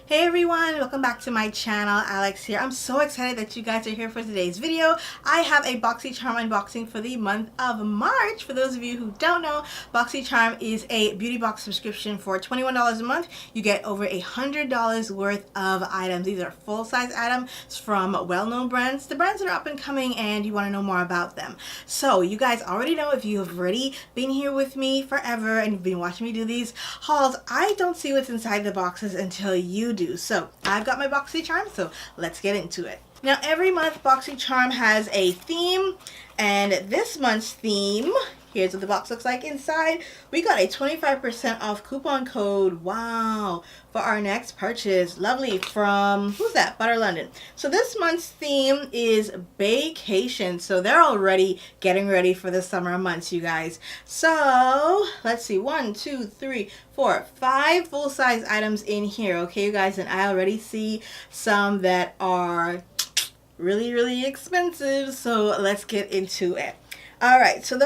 Hey everyone, welcome back to my channel. Alex here. I'm so excited that you guys are here for today's video. I have a BOXYCHARM unboxing for the month of March. For those of you who don't know, BOXYCHARM is a beauty box subscription for $21 a month. You get over $100 worth of items. These are full-size items from well-known brands, the brands that are up and coming, and you want to know more about them. So you guys already know, if you have already been here with me forever and you've been watching me do these hauls, I don't see what's inside the boxes until you do. So I've got my BOXYCHARM, so let's get into it. Now every month BOXYCHARM has a theme, and this month's theme, here's what the box looks like inside. We got a 25% off coupon code, wow, for our next purchase. Lovely, from, who's that? Butter London. So this month's theme is vacation. So they're already getting ready for the summer months, you guys. So let's see, 1, 2, 3, 4, 5 full-size items in here, okay, you guys, and I already see some that are really expensive, so let's get into it. Alright, so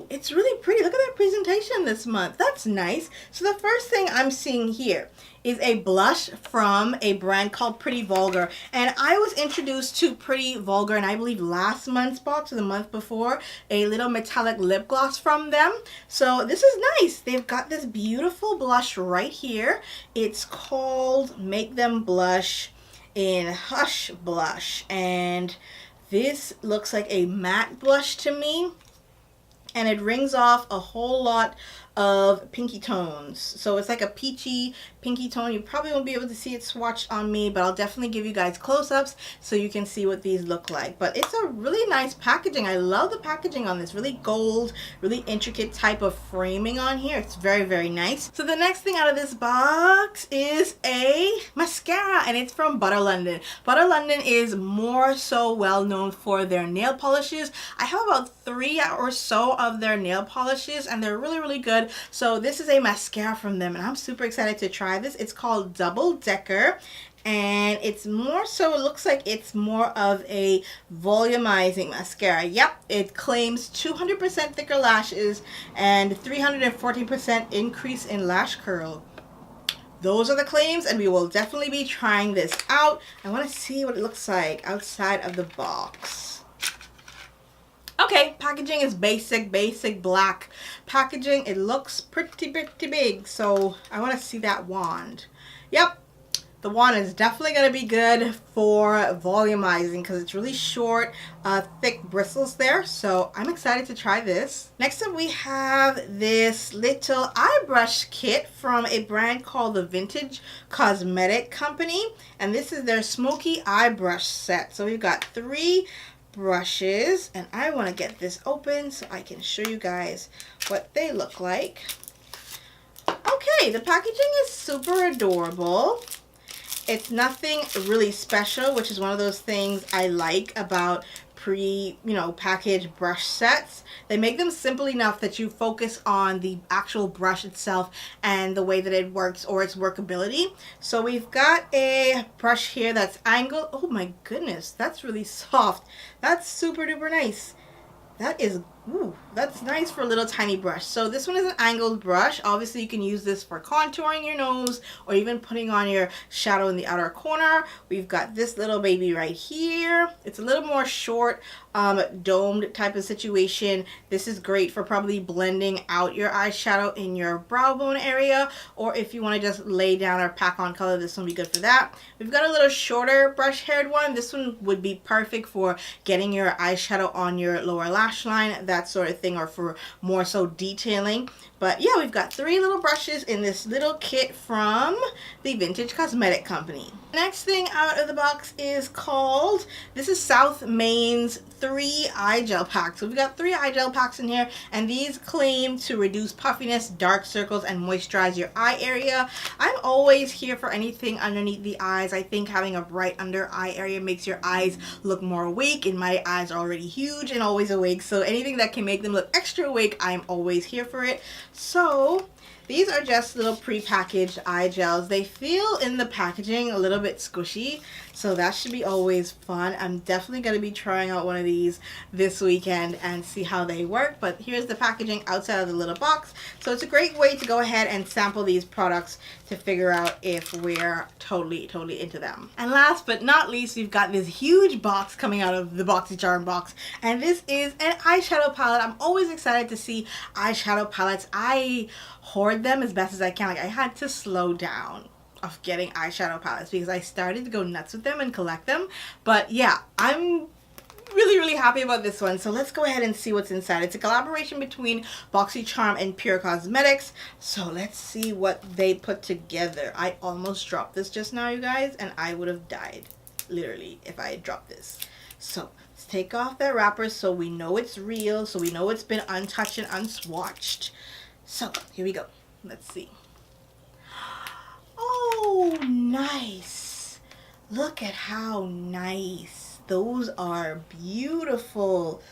it's really pretty. Look at that presentation this month. That's nice. So the first thing I'm seeing here is a blush from a brand called Pretty Vulgar. And I was introduced to Pretty Vulgar, and I believe last month's box or the month before, a little metallic lip gloss from them. So this is nice. They've got this beautiful blush right here. It's called Make Them Blush in Hush Blush. And this looks like a matte blush to me, and it rings off a whole lot of pinky tones. So it's like a peachy pinky tone. You probably won't be able to see it swatched on me, but I'll definitely give you guys close-ups so you can see what these look like. But it's a really nice packaging. I love the packaging on this. Really gold, really intricate type of framing on here. It's very nice. So the next thing out of this box is a mascara, and it's from Butter London. Butter London is more so well known for their nail polishes. I have about 3 or so of their nail polishes, and they're really good. So this is a mascara from them, and I'm super excited to try this. It's called Double Decker, and it's more so, it looks like it's more of a volumizing mascara. Yep, it claims 200% thicker lashes and 314% increase in lash curl. Those are the claims, and we will definitely be trying this out. I want to see what it looks like outside of the box. Okay, packaging is basic black packaging. It looks pretty big, so I want to see that wand. Yep, the wand is definitely going to be good for volumizing because it's really short, thick bristles there. So I'm excited to try this. Next up, we have this little eye brush kit from a brand called the Vintage Cosmetic Company, and this is their Smokey eye brush set. So we've got 3 brushes, and I want to get this open so I can show you guys what they look like. Okay, the packaging is super adorable. It's nothing really special, which is one of those things I like about packaged brush sets. They make them simple enough that you focus on the actual brush itself and the way that it works or its workability. So we've got a brush here that's angled. Oh my goodness, that's really soft. That's super duper nice. That is, ooh, that's nice for a little tiny brush. So this one is an angled brush. Obviously you can use this for contouring your nose or even putting on your shadow in the outer corner. We've got this little baby right here. It's a little more short, domed type of situation. This is great for probably blending out your eyeshadow in your brow bone area, or if you want to just lay down or pack on color, this one will be good for that. We've got a little shorter brush haired one. This one would be perfect for getting your eyeshadow on your lower lash line, that sort of thing, or for more so detailing. But yeah, we've got 3 little brushes in this little kit from the Vintage Cosmetic Company. Next thing out of the box is called, this is South Main's 3 eye gel packs. So we've got 3 eye gel packs in here, and these claim to reduce puffiness, dark circles, and moisturize your eye area. I'm always here for anything underneath the eyes. I think having a bright under eye area makes your eyes look more awake, and my eyes are already huge and always awake, so anything that can make them look extra awake, I'm always here for it. So these are just little pre-packaged eye gels. They feel in the packaging a little bit squishy. So that should be always fun. I'm definitely going to be trying out one of these this weekend and see how they work. But here's the packaging outside of the little box. So it's a great way to go ahead and sample these products to figure out if we're totally into them. And last but not least, we've got this huge box coming out of the BOXYCHARM box, and this is an eyeshadow palette. I'm always excited to see eyeshadow palettes. I hoard them as best as I can. Like, I had to slow down of getting eyeshadow palettes because I started to go nuts with them and collect them. But yeah, I'm really happy about this one. So let's go ahead and see what's inside. It's a collaboration between Boxycharm and Pure Cosmetics. So let's see what they put together. I almost dropped this just now, you guys, and I would have died literally if I had dropped this. So let's take off that wrapper so we know it's real, so we know it's been untouched and unswatched. So here we go. Let's see. Oh, nice. Look at how nice. Those are beautiful.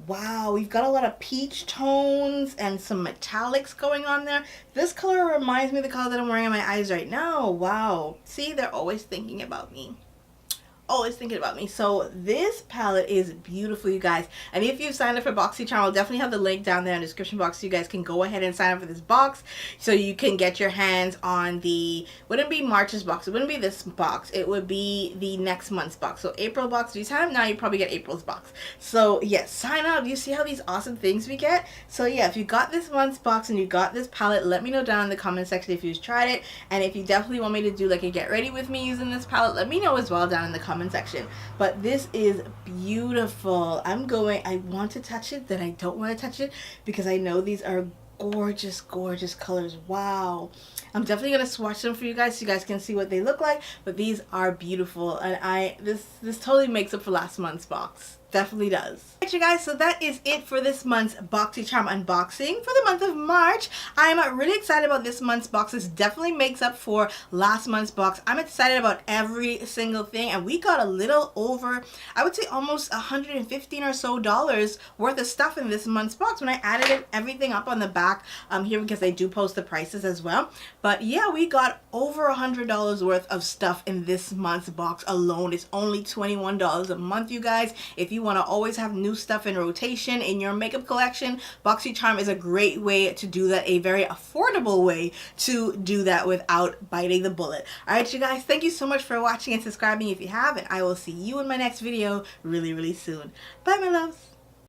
Wow, we've got a lot of peach tones and some metallics going on there. This color reminds me of the color that I'm wearing on my eyes right now. Wow. See, they're always thinking about me. Always thinking about me. So this palette is beautiful, you guys. And if you've signed up for BoxyCharm, I'll definitely have the link down there in the description box so you guys can go ahead and sign up for this box so you can get your hands on the, wouldn't be March's box, it wouldn't be this box, it would be the next month's box. So April box, if you sign up now, you probably get April's box. So yes, sign up. You see how these awesome things we get? So yeah, if you got this month's box and you got this palette, let me know down in the comment section if you've tried it. And if you definitely want me to do like a get ready with me using this palette, let me know as well down in the comment section. But this is beautiful. I want to touch it, then I don't want to touch it because I know these are gorgeous colors. Wow. I'm definitely going to swatch them for you guys so you guys can see what they look like, but these are beautiful, and this totally makes up for last month's box. Definitely does. Alright, you guys, so that is it for this month's BoxyCharm unboxing for the month of March. I'm really excited about this month's box. This definitely makes up for last month's box. I'm excited about every single thing, and we got a little over, I would say almost $115 or so worth of stuff in this month's box when I added everything up on the back here, because they do post the prices as well. But yeah, we got over $100 worth of stuff in this month's box alone. It's only $21 a month, you guys. If you want to always have new stuff in rotation in your makeup collection, BoxyCharm is a great way to do that, a very affordable way to do that without biting the bullet. Alright, you guys, thank you so much for watching and subscribing if you have, and I will see you in my next video really soon. Bye, my loves.